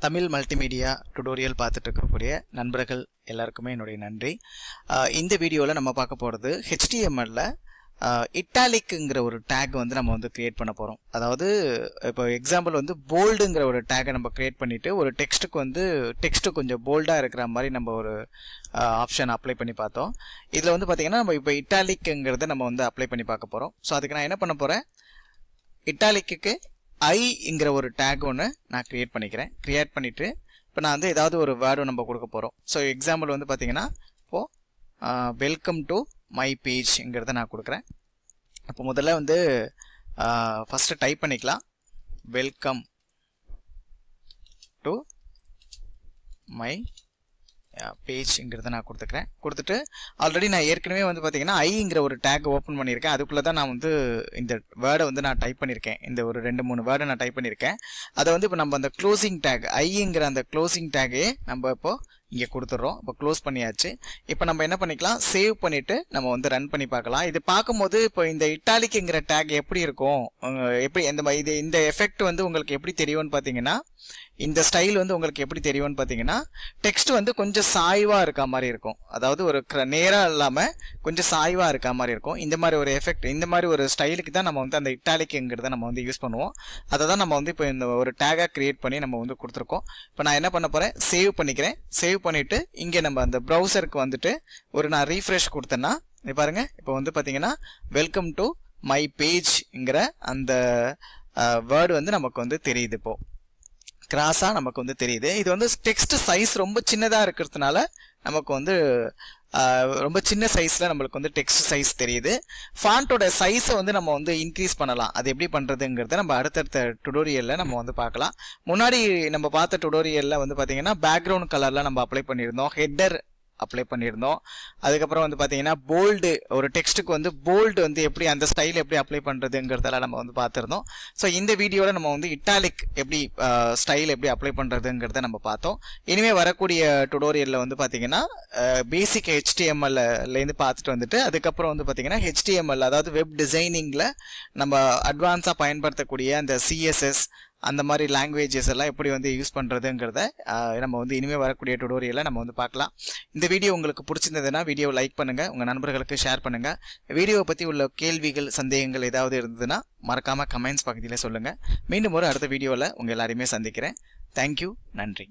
Tamil multimedia tutorial பார்த்துட்டு இருக்கக்கூடிய நண்பர்கள் எல்லாருக்குமே என்னுடைய நன்றி. இந்த வீடியோவில் நம்ம பார்க்க போகிறது HTMLல இட்டாலிக்குங்கிற ஒரு டேக் வந்து நம்ம வந்து கிரியேட் பண்ண போகிறோம். அதாவது இப்போ எக்ஸாம்பிள் வந்து போல்டுங்கிற ஒரு டேக்கை நம்ம கிரியேட் பண்ணிவிட்டு ஒரு டெக்ஸ்ட்டுக்கு வந்து டெக்ஸ்ட்டு கொஞ்சம் போல்டாக இருக்கிற மாதிரி நம்ம ஒரு ஆப்ஷன் அப்ளை பண்ணி பார்த்தோம். இதில் வந்து பார்த்திங்கன்னா நம்ம இப்போ இட்டாலிக்குங்கிறத நம்ம வந்து அப்ளை பண்ணி பார்க்க போகிறோம். ஸோ அதுக்கு நான் என்ன பண்ண போகிறேன், இட்டாலிக்கு ஐங்கிற ஒரு டேக் ஒன்று நான் கிரியேட் பண்ணிக்கிறேன். கிரியேட் பண்ணிவிட்டு இப்போ நான் வந்து ஏதாவது ஒரு வேர்டு நம்ம கொடுக்க போகிறோம். ஸோ எக்ஸாம்பிள் வந்து பார்த்தீங்கன்னா இப்போது வெல்கம் டு மை பேஜ்ங்கிறத நான் கொடுக்குறேன். இப்போ முதல்ல வந்து ஃபஸ்ட்டு டைப் பண்ணிக்கலாம், வெல்கம் டு மை பேஜ்ங்கிறத நான் கொடுத்துக்கிறேன். கொடுத்துட்டு ஆல்ரெடி நான் ஏற்கனவே வந்து பார்த்தீங்கன்னா ஐங்கிற ஒரு டேக் ஓப்பன் பண்ணியிருக்கேன். அதுக்குள்ளே தான் நான் வந்து இந்த வேர்டை வந்து நான் டைப் பண்ணியிருக்கேன். இந்த ஒரு 2-3 வேர்டை நான் டைப் பண்ணியிருக்கேன். அதை வந்து இப்போ நம்ம அந்த க்ளோசிங் டேக் ஐங்கிற அந்த க்ளோசிங் டேக்கையே நம்ம இப்போது இங்கே கொடுத்துட்றோம். இப்போ க்ளோஸ் பண்ணியாச்சு. இப்போ நம்ம என்ன பண்ணிக்கலாம், சேவ் பண்ணிவிட்டு நம்ம வந்து ரன் பண்ணி பார்க்கலாம். இது பார்க்கும்போது இப்போ இந்த இட்டாலிக்குங்கிற டேக் எப்படி இருக்கும், எப்படி இந்த எஃபெக்ட் வந்து உங்களுக்கு எப்படி தெரியும்னு பார்த்தீங்கன்னா, இந்த ஸ்டைல் வந்து உங்களுக்கு எப்படி தெரியும்னு பார்த்தீங்கன்னா, டெக்ஸ்ட் வந்து கொஞ்சம் சாய்வாக இருக்க மாதிரி இருக்கும். அதாவது ஒரு நேராக இல்லாமல் கொஞ்சம் சாய்வாக இருக்க மாதிரி இருக்கும். இந்த மாதிரி ஒரு எஃபெக்ட், இந்த மாதிரி ஒரு ஸ்டைலுக்கு தான் நம்ம வந்து அந்த இட்டாலிக்குங்கிறத நம்ம வந்து யூஸ் பண்ணுவோம். அதை தான் நம்ம வந்து இப்போ இந்த ஒரு டேகாக கிரியேட் பண்ணி நம்ம வந்து கொடுத்துருக்கோம். இப்போ நான் என்ன பண்ண போகிறேன், சேவ் பண்ணிக்கிறேன். சேவ் பண்ணிவிட்டு இங்கே நம்ம அந்த ப்ரௌசருக்கு வந்துட்டு ஒரு நான் ரீஃப்ரெஷ் கொடுத்தேன்னா பாருங்க, இப்போ வந்து பார்த்தீங்கன்னா வெல்கம் டு மை பேஜ்ங்கிற அந்த வேர்டு வந்து நமக்கு வந்து தெரியுது. இப்போ கிராஸாக நமக்கு வந்து தெரியுது. இது வந்து டெக்ஸ்ட் சைஸ் ரொம்ப சின்னதாக இருக்கிறதுனால நமக்கு வந்து ரொம்ப சின்ன சைஸில் நம்மளுக்கு வந்து டெக்ஸ்ட் சைஸ் தெரியுது. ஃபாண்ட்டோட சைஸை வந்து நம்ம வந்து இன்க்ரீஸ் பண்ணலாம். அது எப்படி பண்ணுறதுங்கிறத நம்ம அடுத்தடுத்த டுடோரியலில் நம்ம வந்து பார்க்கலாம். முன்னாடி நம்ம பார்த்த டுடோரியலில் வந்து பார்த்தீங்கன்னா பேக்ரவுண்ட் கலரில் நம்ம அப்ளை பண்ணியிருந்தோம், ஹெட்டர் அப்ளை பண்ணியிருந்தோம். அதுக்கப்புறம் வந்து பார்த்தீங்கன்னா போல்டு, ஒரு டெக்ஸ்ட்டுக்கு வந்து போல்டு வந்து எப்படி அந்த ஸ்டைல் எப்படி அப்ளை பண்ணுறதுங்கிறதெல்லாம் நம்ம வந்து பார்த்துருந்தோம். ஸோ இந்த வீடியோவில் நம்ம வந்து இட்டாலிக் எப்படி ஸ்டைல் எப்படி அப்ளை பண்ணுறதுங்கிறத நம்ம பார்த்தோம். இனிமேல் வரக்கூடிய டுடோரியலில் வந்து பார்த்தீங்கன்னா பேசிக் HTMLலேருந்து பார்த்துட்டு வந்துட்டு அதுக்கப்புறம் வந்து பார்த்தீங்கன்னா HTML அதாவது வெப் டிசைனிங்கில் நம்ம அட்வான்ஸாக பயன்படுத்தக்கூடிய அந்த CSS அந்த மாதிரி லாங்குவேஜஸ் எல்லாம் எப்படி வந்து யூஸ் பண்ணுறதுங்கிறத நம்ம வந்து இனிமேல் வரக்கூடிய டுடோரியலில் நம்ம வந்து பார்க்கலாம். இந்த வீடியோ உங்களுக்கு பிடிச்சிருந்ததுன்னா வீடியோ லைக் பண்ணுங்கள், உங்கள் நண்பர்களுக்கு ஷேர் பண்ணுங்கள். வீடியோவை பற்றி உள்ள கேள்விகள் சந்தேகங்கள் ஏதாவது இருந்ததுன்னா மறக்காமல் கமெண்ட்ஸ் பகுதியில் சொல்லுங்கள். மீண்டும் ஒரு அடுத்த வீடியோவில் உங்கள் எல்லாரையுமே சந்திக்கிறேன். தேங்க்யூ, நன்றி.